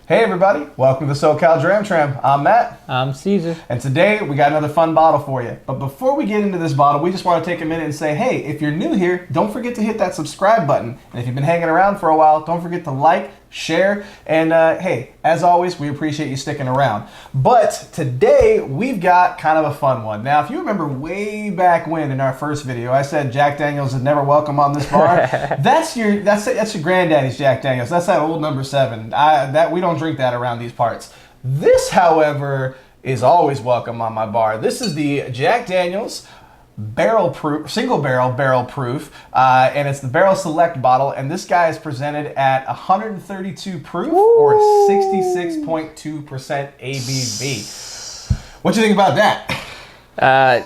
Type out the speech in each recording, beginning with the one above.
Hey everybody, welcome to the SoCal Dram Tram. I'm Matt. I'm Caesar. And today we got another fun bottle for you. But before we get into this bottle, we just want to take a minute and say, hey, if you're new here, don't forget to hit that subscribe button. And if you've been hanging around for a while, don't forget to like, share, and hey, as always, we appreciate you sticking around. But today we've got kind of a fun one. Now, if you remember way back when in our first video, I said Jack Daniels is never welcome on this bar. That's your granddaddy's Jack Daniels. That's that old number 7. We don't drink that around these parts. This, however, is always welcome on my bar. This is the Jack Daniels barrel proof, single barrel proof, and it's the Barrel Select bottle, and this guy is presented at 132 proof or 66.2% ABV. What do you think about that? I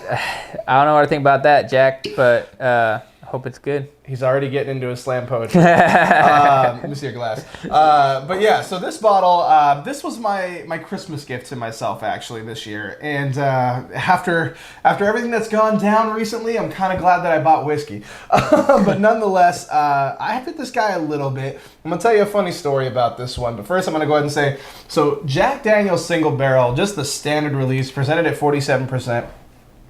don't know what to think about that, Jack, but I hope it's good. He's already getting into his slam poetry. Let me see your glass. But yeah, so this bottle, this was my Christmas gift to myself actually this year. And after everything that's gone down recently, I'm kind of glad that I bought whiskey. But nonetheless, I have hit this guy a little bit. I'm going to tell you a funny story about this one. But first, I'm going to go ahead and say, so Jack Daniel's Single Barrel, just the standard release, presented at 47%.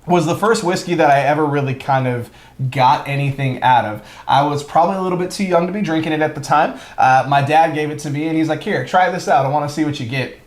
Was the first whiskey that I ever really kind of got anything out of. I was probably a little bit too young to be drinking it at the time. My dad gave it to me and he's like, here, try this out. I want to see what you get.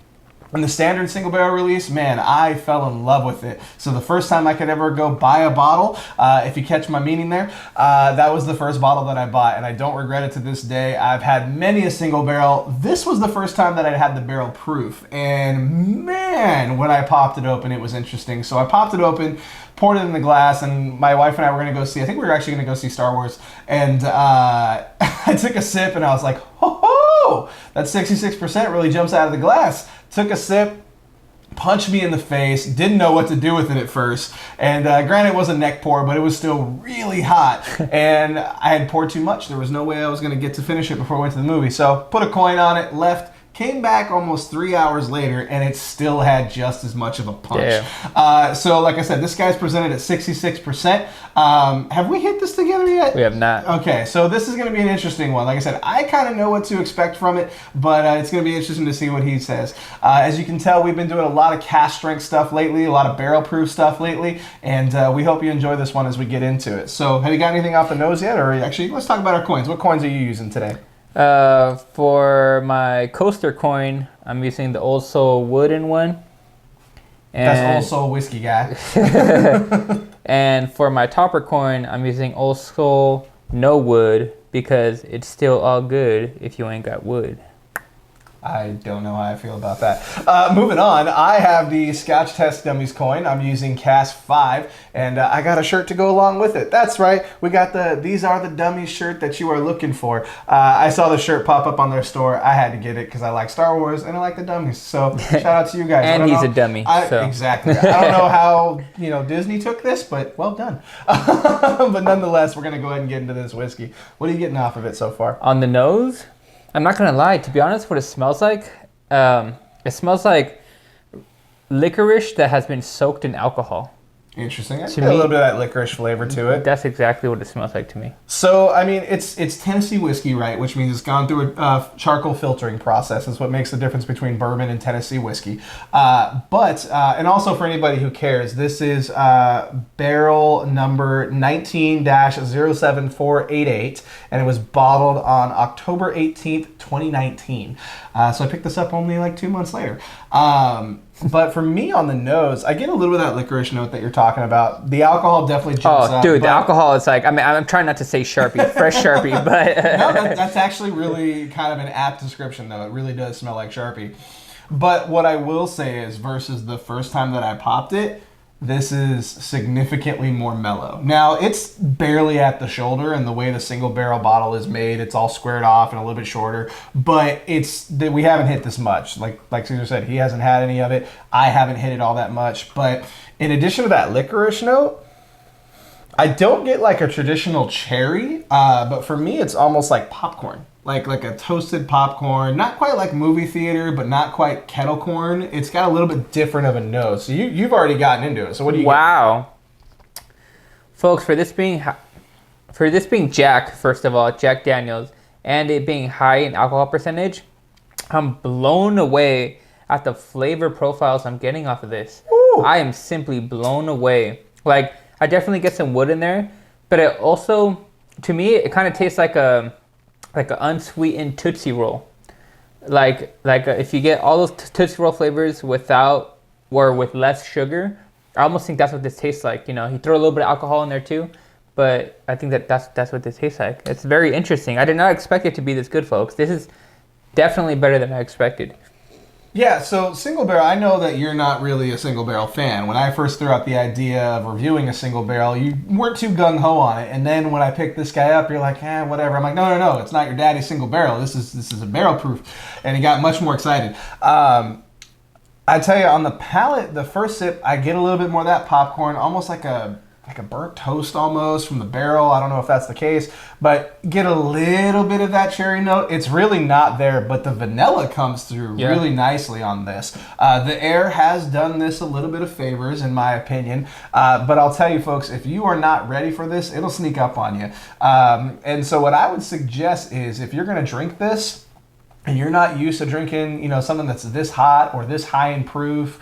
And the standard single barrel release, man, I fell in love with it. So the first time I could ever go buy a bottle, if you catch my meaning there, that was the first bottle that I bought, and I don't regret it to this day. I've had many a single barrel. This was the first time that I had the barrel proof, and man, when I popped it open, it was interesting. So I popped it open, poured it in the glass, and my wife and I were going to go see, I think we were actually going to go see Star Wars, and I took a sip, and I was like, ho-ho, that 66% really jumps out of the glass. Took a sip, punched me in the face, didn't know what to do with it at first, and granted it was a neck pour, but it was still really hot, and I had poured too much. There was no way I was going to get to finish it before I went to the movie, so put a coin on it, left. Came back almost 3 hours later, and it still had just as much of a punch. So, like I said, this guy's presented at 66%. Have we hit this together yet? We have not. Okay, so this is going to be an interesting one. Like I said, I kind of know what to expect from it, but it's going to be interesting to see what he says. As you can tell, we've been doing a lot of cask strength stuff lately, a lot of barrel proof stuff lately, and we hope you enjoy this one as we get into it. So, have you got anything off the nose yet? Or actually, let's talk about our coins. What coins are you using today? For my coaster coin, I'm using the Old Soul wooden one. And that's Old Soul whiskey guy. And for my topper coin, I'm using Old Soul no wood because it's still all good if you ain't got wood. I don't know how I feel about that. Moving on, I have the Scotch Test Dummies coin. I'm using Cask 5, and I got a shirt to go along with it. That's right, we got the These Are the Dummies shirt that you are looking for. I saw the shirt pop up on their store. I had to get it because I like Star Wars and I like the dummies. So shout out to you guys. And he's a dummy. Exactly. I don't know how Disney took this, but well done. But nonetheless, we're going to go ahead and get into this whiskey. What are you getting off of it so far? On the nose? I'm not going to lie. To be honest, what it smells like, it smells like licorice that has been soaked in alcohol. Interesting. I get a little bit of that licorice flavor to it. That's exactly what it smells like to me. So, I mean, it's Tennessee whiskey, right? Which means it's gone through a charcoal filtering process. That's what makes the difference between bourbon and Tennessee whiskey. And also for anybody who cares, this is barrel number 19-07488, and it was bottled on October 18th, 2019. So I picked this up only like 2 months later. But for me on the nose, I get a little bit of that licorice note that you're talking about. The alcohol definitely jumps up. Oh, dude, the alcohol is like, I mean, I'm trying not to say Sharpie, fresh Sharpie, but... No, that's actually really kind of an apt description, though. It really does smell like Sharpie. But what I will say is, versus the first time that I popped it, this is significantly more mellow. Now, it's barely at the shoulder, and the way the single barrel bottle is made, it's all squared off and a little bit shorter, but we haven't hit this much. Like Caesar said, he hasn't had any of it. I haven't hit it all that much, but in addition to that licorice note, I don't get like a traditional cherry, but for me, it's almost like popcorn. Like a toasted popcorn, not quite like movie theater, but not quite kettle corn. It's got a little bit different of a nose. So you've already gotten into it. So what do you? Wow, folks, for this being Jack, first of all, Jack Daniels, and it being high in alcohol percentage, I'm blown away at the flavor profiles I'm getting off of this. Ooh. I am simply blown away. Like, I definitely get some wood in there, but it also, to me, it kind of tastes like a unsweetened Tootsie Roll. Like if you get all those Tootsie Roll flavors without or with less sugar, I almost think that's what this tastes like. You know, you throw a little bit of alcohol in there too, but I think that's what this tastes like. It's very interesting. I did not expect it to be this good, folks. This is definitely better than I expected. Yeah, so single barrel, I know that you're not really a single barrel fan. When I first threw out the idea of reviewing a single barrel, you weren't too gung-ho on it. And then when I picked this guy up, you're like, whatever. I'm like, no, it's not your daddy's single barrel. This is a barrel proof. And he got much more excited. I tell you, on the palate, the first sip, I get a little bit more of that popcorn, almost like a burnt toast almost from the barrel. I don't know if that's the case, but get a little bit of that cherry note. It's really not there, but the vanilla comes through really nicely on this. The air has done this a little bit of favors, in my opinion, but I'll tell you, folks, if you are not ready for this, it'll sneak up on you. And so what I would suggest is, if you're going to drink this, and you're not used to drinking, something that's this hot or this high in proof,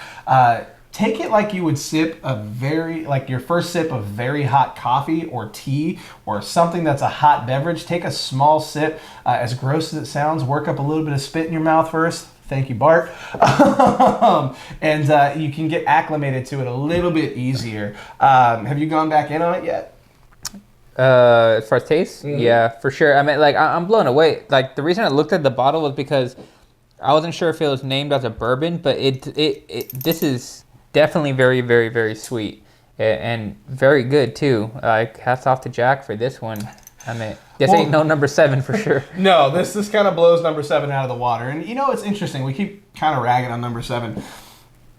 take it like you would sip your first sip of very hot coffee or tea or something that's a hot beverage. Take a small sip, as gross as it sounds, work up a little bit of spit in your mouth first. Thank you, Bart. And you can get acclimated to it a little bit easier. Have you gone back in on it yet? As far as taste, yeah, for sure. I mean, like, I'm blown away. Like, the reason I looked at the bottle was because I wasn't sure if it was named as a bourbon, but this is definitely very, very, very sweet and very good too. Like, hats off to Jack for this one. I mean, this ain't no number 7 for sure. No, this kind of blows number 7 out of the water. And it's interesting. We keep kind of ragging on number 7.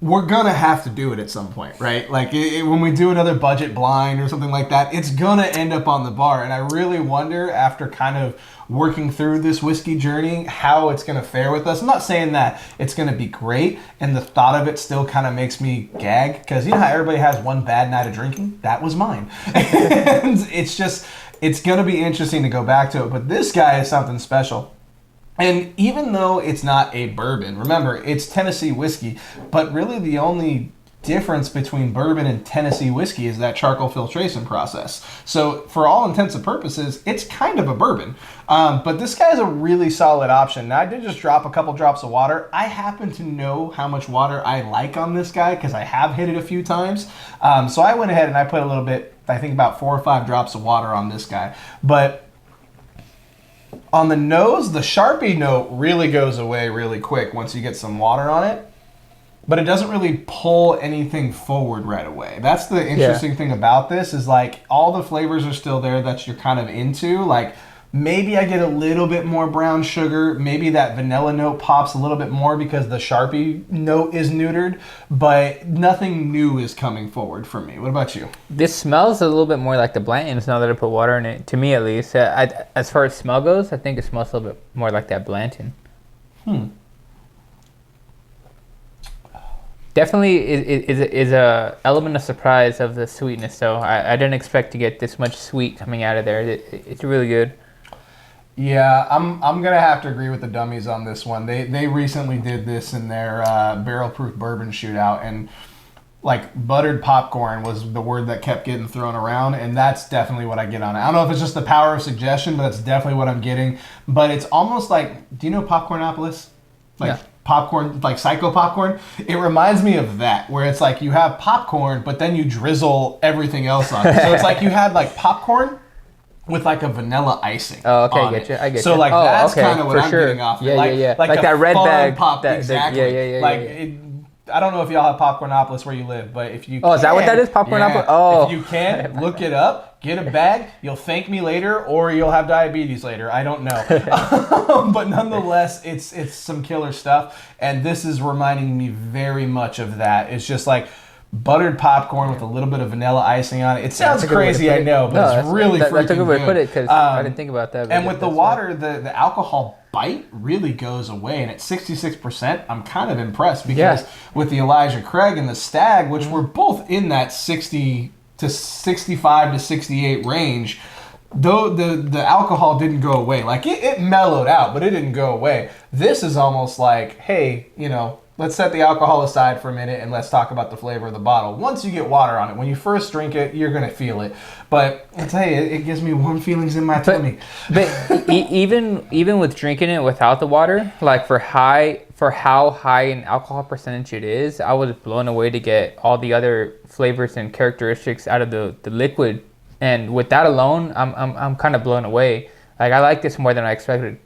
We're going to have to do it at some point, right? Like, when we do another budget blind or something like that, it's going to end up on the bar. And I really wonder, after kind of working through this whiskey journey, how it's going to fare with us. I'm not saying that it's going to be great, and the thought of it still kind of makes me gag, because you know how everybody has one bad night of drinking? That was mine. And it's going to be interesting to go back to it. But this guy is something special. And even though it's not a bourbon, remember, it's Tennessee whiskey, but really the only difference between bourbon and Tennessee whiskey is that charcoal filtration process. So for all intents and purposes, it's kind of a bourbon. But this guy's a really solid option. Now, I did just drop a couple drops of water. I happen to know how much water I like on this guy because I have hit it a few times. So I went ahead and I put a little bit, I think about 4 or 5 drops of water on this guy. But on the nose, the Sharpie note really goes away really quick once you get some water on it. But it doesn't really pull anything forward right away. That's the interesting thing about this, is like all the flavors are still there that you're kind of into. Like, maybe I get a little bit more brown sugar. Maybe that vanilla note pops a little bit more because the Sharpie note is neutered. But nothing new is coming forward for me. What about you? This smells a little bit more like the Blanton's now that I put water in it, to me at least. As far as smell goes, I think it smells a little bit more like that Blanton. Definitely is a element of surprise of the sweetness, though. I didn't expect to get this much sweet coming out of there. It's really good. Yeah, I'm gonna have to agree with the dummies on this one. They recently did this in their barrel proof bourbon shootout, and like buttered popcorn was the word that kept getting thrown around, and that's definitely what I get on it. I don't know if it's just the power of suggestion, but that's definitely what I'm getting. But it's almost like, do you know Popcornopolis? Like, popcorn, like Psycho popcorn. It reminds me of that, where it's like you have popcorn, but then you drizzle everything else on it. So it's like you had like popcorn with like a vanilla icing. Oh, okay, I get you. So like that's kind of what I'm getting off of. Yeah. Like that red bag pop, exactly. Yeah. I don't know if y'all have Popcornopolis where you live, but if you is that what that is? Popcornopolis? Yeah. Oh. If you can, look it up, get a bag, you'll thank me later, or you'll have diabetes later. I don't know. But nonetheless, it's some killer stuff, and this is reminding me very much of that. It's just like buttered popcorn with a little bit of vanilla icing on it. It sounds crazy, I know, but it's really freaking good. That's a good way to put it, because I didn't think about that. And with the water, the alcohol bite really goes away, and at 66%, I'm kind of impressed, because with the Elijah Craig and the Stag, which were both in that 60 to 65 to 68 range, though the alcohol didn't go away. Like it mellowed out, but it didn't go away. This is almost like, hey, you know, let's set the alcohol aside for a minute and let's talk about the flavor of the bottle. Once you get water on it, when you first drink it, you're going to feel it. But I'll tell you, it gives me warm feelings in my tummy. But even with drinking it without the water, like for how high an alcohol percentage it is, I was blown away to get all the other flavors and characteristics out of the liquid. And with that alone, I'm kind of blown away. Like I like this more than I expected.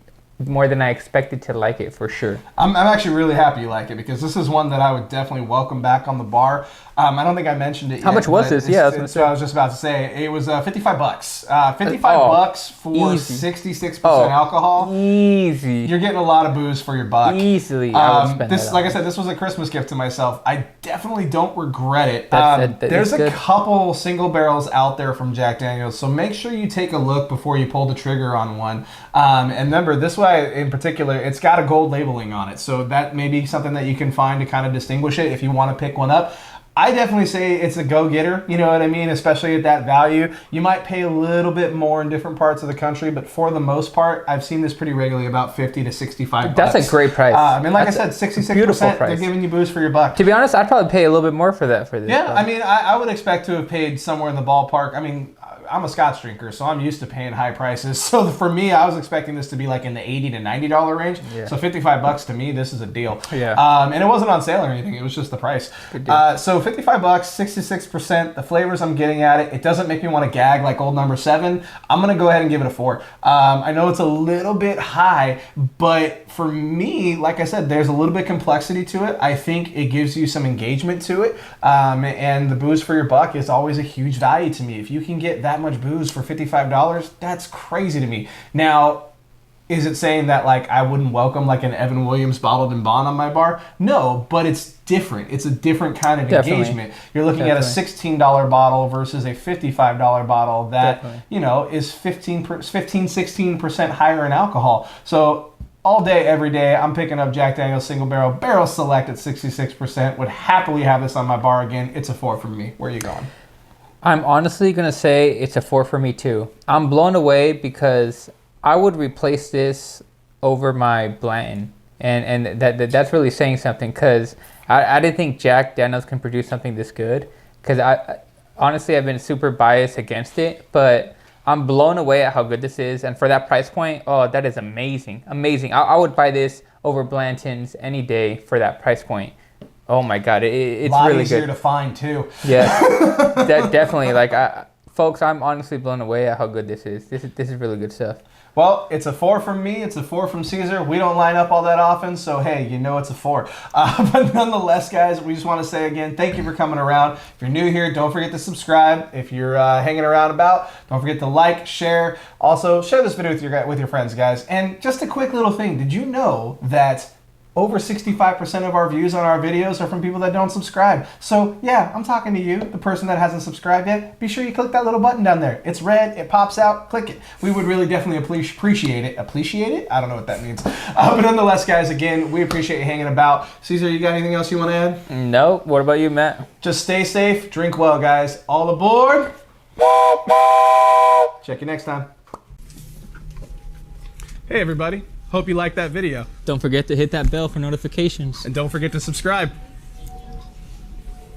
More than I expected to like it, for sure. I'm actually really happy you like it, because this is one that I would definitely welcome back on the bar. I don't think I mentioned it yet. How much was this? Yeah, so I was just about to say, it was $55. $55 for easy. 66% alcohol. Easy. You're getting a lot of booze for your buck. Easily, I would spend this. that Like I said, this was a Christmas gift to myself. I definitely don't regret it. There's a couple single barrels out there from Jack Daniel's, so make sure you take a look before you pull the trigger on one. And remember, this one in particular, it's got a gold labeling on it, so that may be something that you can find to kind of distinguish it if you want to pick one up. I definitely say it's a go-getter, you know what I mean, especially at that value. You might pay a little bit more in different parts of the country, but for the most part, I've seen this pretty regularly, about 50 to 65 bucks. That's a great price. And like I said, 66%, they're giving you booze for your buck. To be honest, I'd probably pay a little bit more for this. Yeah, I mean, I would expect to have paid somewhere in the ballpark. I mean, I'm a Scotch drinker, so I'm used to paying high prices. So for me, I was expecting this to be like in the $80 to $90 range. Yeah. So $55 to me, this is a deal. Yeah. And it wasn't on sale or anything. It was just the price. Good deal. So $55, 66%. The flavors I'm getting at it. It doesn't make me want to gag like old number 7. I'm gonna go ahead and give it a 4. I know it's a little bit high, but for me, like I said, there's a little bit complexity to it. I think it gives you some engagement to it. And the booze for your buck is always a huge value to me. If you can get that much booze for $55, that's crazy to me. Now, is it saying that like I wouldn't welcome like an Evan Williams bottled and bond on my bar? No, but it's different. It's a different kind of engagement. You're looking at a $16 bottle versus a $55 bottle that, you know, is 16% higher in alcohol. So all day, every day, I'm picking up Jack Daniel's Single Barrel Select at 66%. Would happily have this on my bar again. It's a 4 from me. Where are you going? I'm honestly going to say it's a 4 for me too. I'm blown away because I would replace this over my Blanton. And that's really saying something, because I didn't think Jack Daniel's can produce something this good. Because honestly, I've been super biased against it, but I'm blown away at how good this is. And for that price point, oh, that is amazing. Amazing. I would buy this over Blanton's any day for that price point. Oh my God, it's really good. A lot easier to find too. Yeah, that definitely. Like, folks, I'm honestly blown away at how good this is. This is really good stuff. Well, it's a 4 from me. It's a 4 from Caesar. We don't line up all that often, so hey, you know it's a 4. But nonetheless, guys, we just want to say again, thank you for coming around. If you're new here, don't forget to subscribe. If you're hanging around about, don't forget to like, share. Also, share this video with your friends, guys. And just a quick little thing. Did you know that over 65% of our views on our videos are from people that don't subscribe? So yeah, I'm talking to you, the person that hasn't subscribed yet. Be sure you click that little button down there. It's red, it pops out, click it. We would really definitely appreciate it. Appreciate it? I don't know what that means. But nonetheless, guys, again, we appreciate you hanging about. Caesar, you got anything else you want to add? No. What about you, Matt? Just stay safe, drink well, guys. All aboard. Check you next time. Hey, everybody. Hope you liked that video. Don't forget to hit that bell for notifications. And don't forget to subscribe.